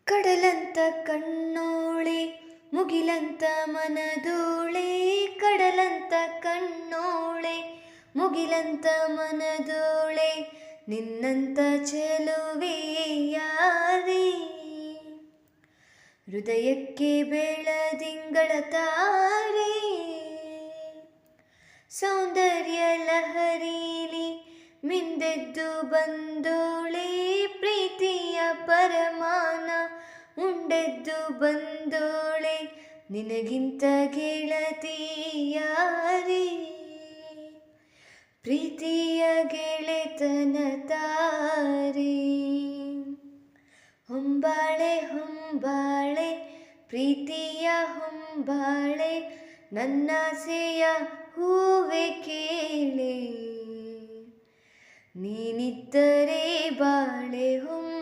ಕಡಲಂತ ಕಣ್ಣೋಳೆ ಮುಗಿಲಂತ ಮನದೋಳೆ, ಕಡಲಂತ ಕಣ್ಣೋಳೆ ಮುಗಿಲಂತ ಮನದೋಳೆ, ನಿನ್ನಂತ ಚೆಲುವೆ ಯಾರೇ. ಹೃದಯಕ್ಕೆ ಬೆಳದಿಂಗಳ ತಾರೆ, ಸೌಂದರ್ಯ ಲಹರೀಲಿ ಮಿಂದೆದ್ದು ಬಂದೋಳೆ, ಪ್ರೀತಿಯ ಪರಮಾನ ಉಂಡೆದ್ದು ಬಂದೋಳೆ, ನಿನಗಿಂತ ಗೆಳತಿ ಯಾರೇ. ಪ್ರೀತಿಯ ಗೆಳೆತನ ತಾರೆ, ಹೊಂಬಾಳೆ ಹೊಂಬಾಳೆ ಪ್ರೀತಿಯ ಹೊಂಬಾಳೆ, ನನ್ನಾಸೆಯ ಹೂವೆ ಕೇಳೆ, ನೀನಿದ್ದರೆ ಬಾಳೆ ಹೊಂಬಾಳೆ.